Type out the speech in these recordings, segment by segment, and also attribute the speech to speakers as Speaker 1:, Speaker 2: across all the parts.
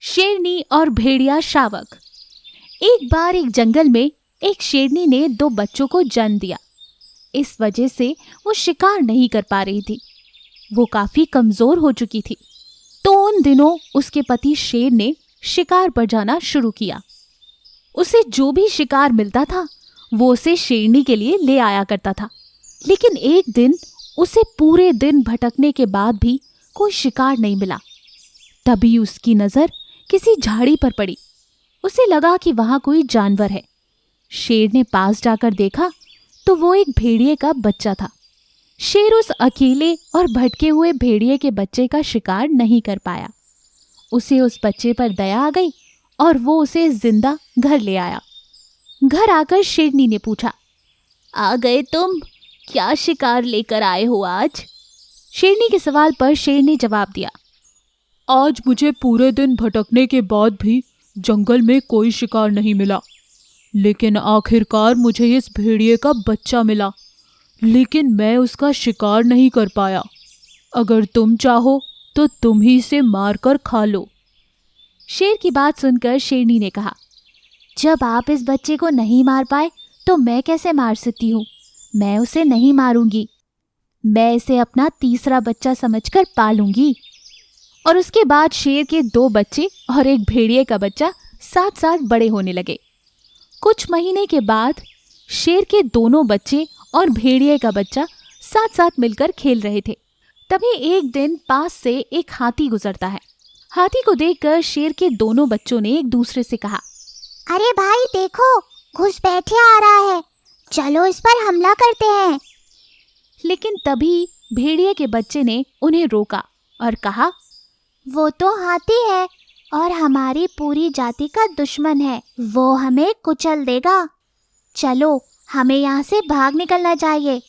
Speaker 1: शेरनी और भेड़िया शावक। एक बार एक जंगल में एक शेरनी ने दो बच्चों को जन्म दिया। इस वजह से वो शिकार नहीं कर पा रही थी। वो काफी कमजोर हो चुकी थी। तो उन दिनों उसके पति शेर ने शिकार पर जाना शुरू किया। उसे जो भी शिकार मिलता था वो उसे शेरनी के लिए ले आया करता था। लेकिन एक दिन उसे पूरे दिन भटकने के बाद भी कोई शिकार नहीं मिला। तभी उसकी नजर किसी झाड़ी पर पड़ी। उसे लगा कि वहां कोई जानवर है। शेर ने पास जाकर देखा तो वो एक भेड़िए का बच्चा था। शेर उस अकेले और भटके हुए भेड़िए के बच्चे का शिकार नहीं कर पाया। उसे उस बच्चे पर दया आ गई और वो उसे जिंदा घर ले आया। घर आकर शेरनी ने पूछा, आ गए तुम? क्या शिकार लेकर आए हो आज? शेरनी के सवाल पर शेर ने जवाब दिया,
Speaker 2: आज मुझे पूरे दिन भटकने के बाद भी जंगल में कोई शिकार नहीं मिला, लेकिन आखिरकार मुझे इस भेड़िए का बच्चा मिला, लेकिन मैं उसका शिकार नहीं कर पाया। अगर तुम चाहो तो तुम ही इसे मारकर खा लो।
Speaker 1: शेर की बात सुनकर शेरनी ने कहा, जब आप इस बच्चे को नहीं मार पाए तो मैं कैसे मार सकती हूँ? मैं उसे नहीं मारूंगी। मैं इसे अपना तीसरा बच्चा समझकर पालूंगी। और उसके बाद शेर के दो बच्चे और एक भेड़िए का बच्चा साथ साथ बड़े होने लगे। कुछ महीने के बाद शेर के दोनों बच्चे और भेड़िए का बच्चा साथ साथ मिलकर खेल रहे थे। तभी एक दिन पास से एक हाथी गुजरता है। हाथी को देखकर शेर के दोनों बच्चों ने एक दूसरे से कहा,
Speaker 3: अरे भाई देखो, घुसपैठिया आ रहा है, चलो इस पर हमला करते हैं।
Speaker 1: लेकिन तभी भेड़िए के बच्चे ने उन्हें रोका और कहा,
Speaker 3: वो तो हाथी है और हमारी पूरी जाति का दुश्मन है। वो हमें कुचल देगा। चलो हमें यहाँ से भाग निकलना चाहिए।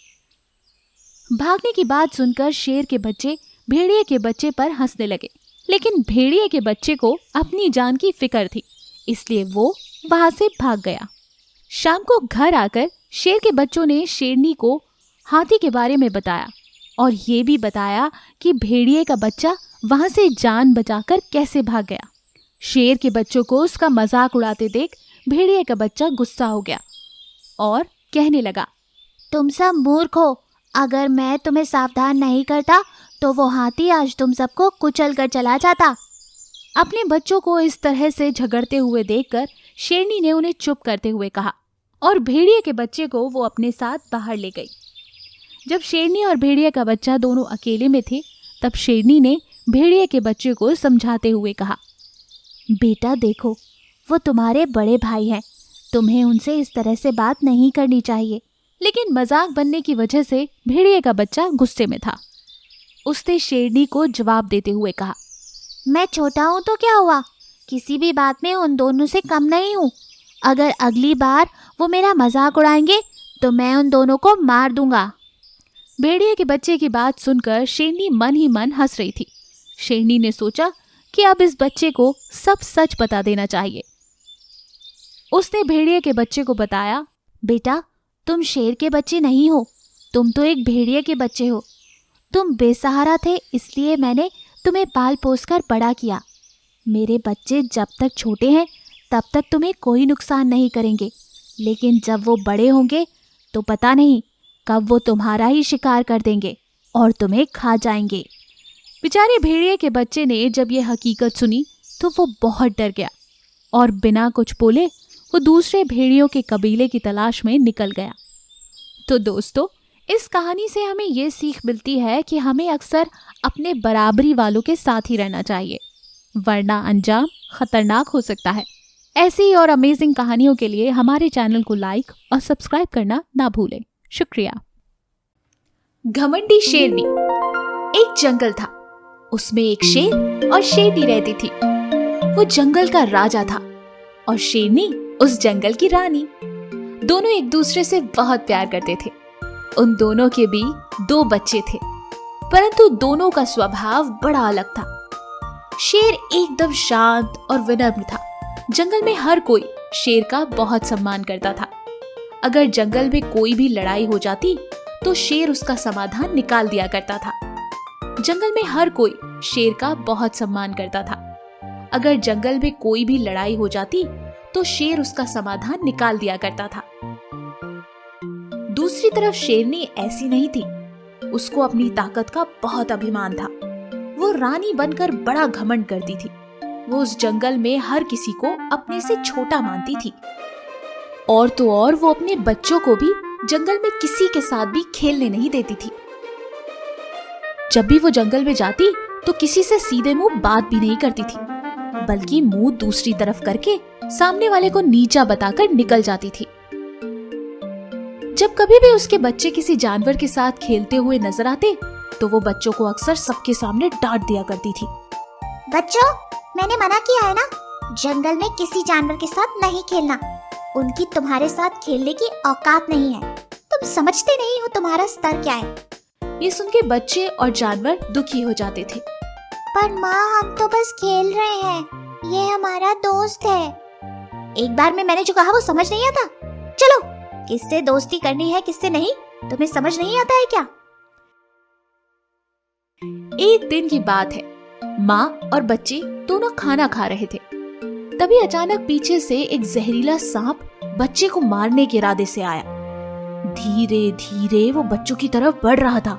Speaker 1: भागने की बात सुनकर शेर के बच्चे भेड़िए के बच्चे पर हंसने लगे। लेकिन भेड़िए के बच्चे को अपनी जान की फिक्र थी, इसलिए वो वहां से भाग गया। शाम को घर आकर शेर के बच्चों ने शेरनी को हाथी के बारे में बताया और ये भी बताया कि भेड़िए का बच्चा वहां से जान बचाकर कैसे भाग गया। शेर के बच्चों को उसका मजाक उड़ाते देख भेड़िए का बच्चा गुस्सा हो गया और कहने लगा,
Speaker 3: तुम सब मूर्ख हो। अगर मैं तुम्हें सावधान नहीं करता तो वो हाथी आज तुम सबको कुचल कर चला जाता।
Speaker 1: अपने बच्चों को इस तरह से झगड़ते हुए देखकर शेरनी ने उन्हें चुप करते हुए कहा और भेड़िए के बच्चे को वो अपने साथ बाहर ले गई। जब शेरनी और भेड़िए का बच्चा दोनों अकेले में थे तब शेरनी ने भेड़िए के बच्चे को समझाते हुए कहा,
Speaker 3: बेटा देखो, वो तुम्हारे बड़े भाई हैं, तुम्हें उनसे इस तरह से बात नहीं करनी चाहिए।
Speaker 1: लेकिन मजाक बनने की वजह से भेड़िए का बच्चा गुस्से में था। उसने शेरनी को जवाब देते हुए कहा,
Speaker 3: मैं छोटा हूँ तो क्या हुआ, किसी भी बात में उन दोनों से कम नहीं हूँ। अगर अगली बार वो मेरा मजाक उड़ाएंगे तो मैं उन दोनों को मार दूंगा।
Speaker 1: भेड़िए के बच्चे की बात सुनकर शेरनी मन ही मन हंस रही थी। शेरनी ने सोचा कि अब इस बच्चे को सब सच बता देना चाहिए। उसने भेड़िए के बच्चे को बताया,
Speaker 3: बेटा तुम शेर के बच्चे नहीं हो, तुम तो एक भेड़िए के बच्चे हो। तुम बेसहारा थे इसलिए मैंने तुम्हें पाल पोस कर बड़ा किया। मेरे बच्चे जब तक छोटे हैं तब तक तुम्हें कोई नुकसान नहीं करेंगे, लेकिन जब वो बड़े होंगे तो पता नहीं कब वो तुम्हारा ही शिकार कर देंगे और तुम्हें खा जाएंगे।
Speaker 1: बेचारे भेड़िए के बच्चे ने जब ये हकीकत सुनी तो वो बहुत डर गया और बिना कुछ बोले वो दूसरे भेड़ियों के कबीले की तलाश में निकल गया। तो दोस्तों, इस कहानी से हमें ये सीख मिलती है कि हमें अक्सर अपने बराबरी वालों के साथ ही रहना चाहिए, वरना अंजाम खतरनाक हो सकता है। ऐसी और अमेजिंग कहानियों के लिए हमारे चैनल को लाइक और सब्सक्राइब करना ना भूलें। शुक्रिया। घमंडी शेरनी। एक जंगल था, उसमें एक शेर और शेरनी रहती थी। वो जंगल का राजा था और शेरनी उस जंगल की रानी। दोनों एक दूसरे से बहुत प्यार करते थे। उन दोनों के भी दो बच्चे थे, परंतु दोनों का स्वभाव बड़ा अलग था। शेर एकदम शांत और विनम्र था। जंगल में हर कोई शेर का बहुत सम्मान करता था। अगर जंगल में कोई भी लड़ाई हो जाती तो शेर उसका समाधान निकाल दिया करता था। जंगल में हर कोई शेर का बहुत सम्मान करता था अगर जंगल में कोई भी लड़ाई हो जाती तो शेर उसका समाधान निकाल दिया करता था। दूसरी तरफ शेरनी ऐसी नहीं थी। उसको अपनी ताकत का बहुत अभिमान था। वो रानी बनकर बड़ा घमंड करती थी। वो उस जंगल में हर किसी को अपने से छोटा मानती थी। और तो और वो अपने बच्चों को भी जंगल में किसी के साथ भी खेलने नहीं देती थी। जब भी वो जंगल में जाती तो किसी से सीधे मुंह बात भी नहीं करती थी, बल्कि मुंह दूसरी तरफ करके सामने वाले को नीचा बताकर निकल जाती थी। जब कभी भी उसके बच्चे किसी जानवर के साथ खेलते हुए नजर आते तो वो बच्चों को अक्सर सबके सामने डांट दिया करती थी।
Speaker 3: बच्चों, मैंने मना किया है ना, जंगल में किसी जानवर के साथ नहीं खेलना। उनकी तुम्हारे साथ खेलने की औकात नहीं है। तुम समझते नहीं हो तुम्हारा स्तर क्या है।
Speaker 1: ये सुन के बच्चे और जानवर दुखी हो जाते थे।
Speaker 3: पर माँ, हम तो बस खेल रहे हैं, ये हमारा दोस्त है। एक बार में मैंने जो कहा वो समझ नहीं आता। चलो, किससे दोस्ती करनी है किससे नहीं, तुम्हें समझ नहीं आता है क्या?
Speaker 1: एक दिन की बात है, माँ और बच्चे दोनों खाना खा रहे थे। तभी अचानक पीछे से एक जहरीला सांप बच्चे को मारने के इरादे से आया। धीरे धीरे वो बच्चों की तरफ बढ़ रहा था।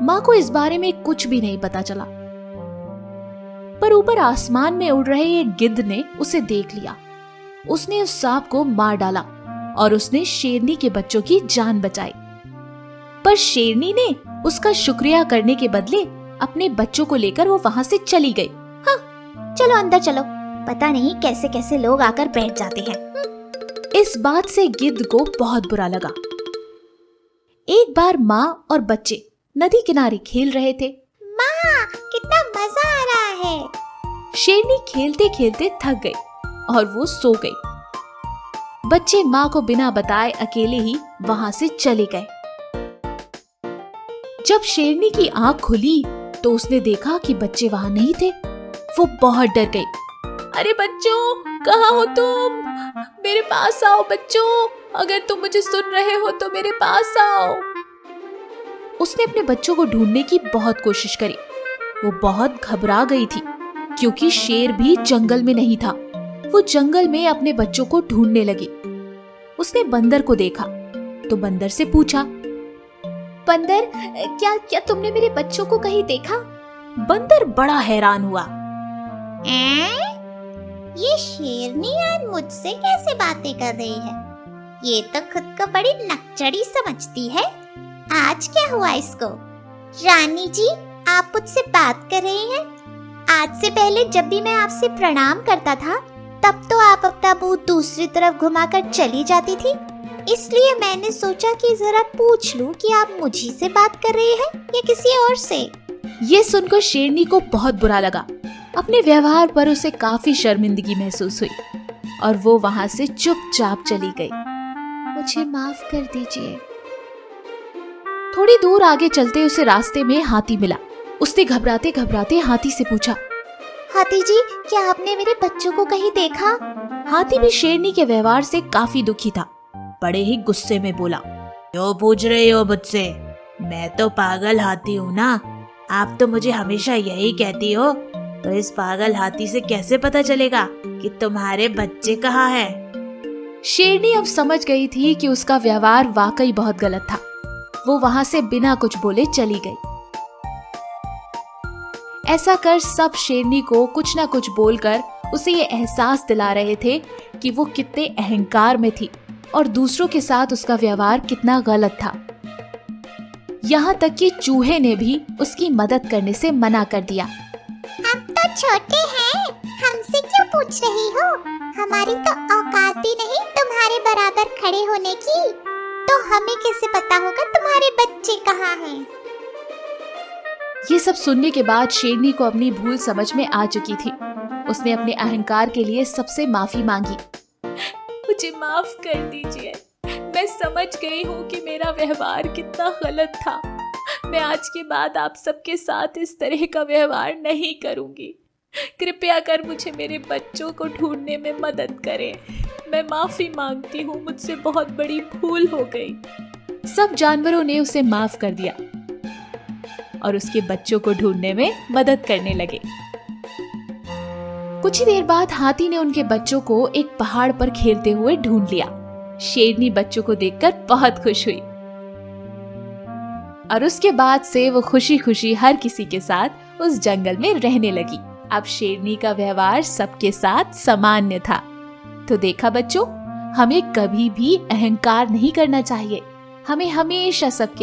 Speaker 1: माँ को इस बारे में कुछ भी नहीं पता चला। पर ऊपर आसमान में उड़ रहे एक गिद्ध ने उसे देख लिया। उसने उस सांप को मार डाला और उसने शेरनी के बच्चों की जान बचाई। पर शेरनी ने उसका शुक्रिया करने के बदले अपने बच्चों को लेकर वो वहां से चली गई।
Speaker 3: हाँ, चलो अंदर चलो, पता नहीं कैसे कैसे लोग आकर बैठ जाते हैं।
Speaker 1: इस बात से गिद्ध को बहुत बुरा लगा। एक बार माँ और बच्चे नदी किनारे खेल रहे थे।
Speaker 3: माँ, कितना मजा आ रहा है।
Speaker 1: शेरनी खेलते खेलते थक गई और वो सो गई। बच्चे माँ को बिना बताए अकेले ही वहां से चले गए। जब शेरनी की आंख खुली तो उसने देखा कि बच्चे वहां नहीं थे। वो बहुत डर गई। अरे बच्चों, कहाँ हो तुम? मेरे पास आओ बच्चों, अगर तुम मुझे सुन रहे हो तो मेरे पास आओ। उसने अपने बच्चों को ढूंढने की बहुत कोशिश करी। वो बहुत घबरा गई थी क्योंकि शेर भी जंगल में नहीं था। वो जंगल में अपने बच्चों को ढूंढने लगी। उसने बंदर को देखा तो बंदर से पूछा,
Speaker 3: बंदर, क्या तुमने मेरे बच्चों को कहीं देखा?
Speaker 1: बंदर बड़ा हैरान हुआ।
Speaker 3: ये शेरनी आज मुझसे कैसे बातें कर रही है? ये तो खुद को बड़ी नकचड़ी समझती है। आज क्या हुआ इसको? रानी जी, आप मुझसे बात कर रही हैं? आज से पहले जब भी मैं आपसे प्रणाम करता था तब तो आप अपना मुंह दूसरी तरफ घुमाकर चली जाती थी। इसलिए मैंने सोचा कि जरा पूछ लूं कि आप मुझी से बात कर रही हैं या किसी और से।
Speaker 1: ये सुनकर शेरनी को बहुत बुरा लगा। अपने व्यवहार पर उसे काफी शर्मिंदगी महसूस हुई और वो वहां से चुपचाप चली गई।
Speaker 3: मुझे माफ कर दीजिए।
Speaker 1: थोड़ी दूर आगे चलते उसे रास्ते में हाथी मिला। उसने घबराते घबराते हाथी से पूछा,
Speaker 3: हाथी जी, क्या आपने मेरे बच्चों को कहीं देखा?
Speaker 1: हाथी भी शेरनी के व्यवहार से काफी दुखी था। बड़े ही गुस्से में बोला,
Speaker 4: क्यों पूछ रहे हो मुझसे? मैं तो पागल हाथी हूँ ना। आप तो मुझे हमेशा यही कहती हो, तो इस पागल हाथी से कैसे पता चलेगा कि तुम्हारे बच्चे कहाँ हैं?
Speaker 1: शेरनी अब समझ गई थी कि उसका व्यवहार वाकई बहुत गलत था। वो वहां से बिना कुछ बोले चली गई। ऐसा कर सब शेरनी को कुछ ना कुछ बोलकर उसे ये एहसास दिला रहे थे कि वो कितने अहंकार में थी और दूसरों के साथ उसका व्यवहार कितना गलत था। यहाँ तक कि चूहे ने भी उसकी मदद करने से मना कर दिया।
Speaker 3: हम तो छोटे हैं, हमसे क्यों पूछ रही हो? हमारी तो औकात भी नहीं तुम्हारे बराबर खड़े होने की। तो हमें कैसे पता होगा तुम्हारे बच्चे कहाँ हैं?
Speaker 1: ये सब सुनने के बाद शेरनी को अपनी भूल समझ में आ चुकी थी। उसने अपने अहंकार के लिए सबसे माफी मांगी। मुझे माफ कर दीजिए, मैं समझ गई हूँ कि मेरा व्यवहार कितना गलत था। मैं आज के बाद आप सबके साथ इस तरह का व्यवहार नहीं करूँगी। कृपया कर मुझे मेरे बच्चों को ढूंढने में मदद करें। मैं माफी मांगती हूँ, मुझसे बहुत बड़ी भूल हो गई। सब जानवरों ने उसे माफ कर दिया और उसके बच्चों को ढूंढने में मदद करने लगे। कुछ ही देर बाद हाथी ने उनके बच्चों को एक पहाड़ पर खेलते हुए ढूंढ लिया। शेरनी बच्चों को देखकर बहुत खुश हुई और उसके बाद से वो खुशी खुशी हर किसी के साथ उस जंगल में रहने लगी। अब शेरनी का व्यवहार सबके साथ सामान्य था। तो देखा बच्चों, हमें कभी भी अहंकार नहीं करना चाहिए। हमें हमेशा सबके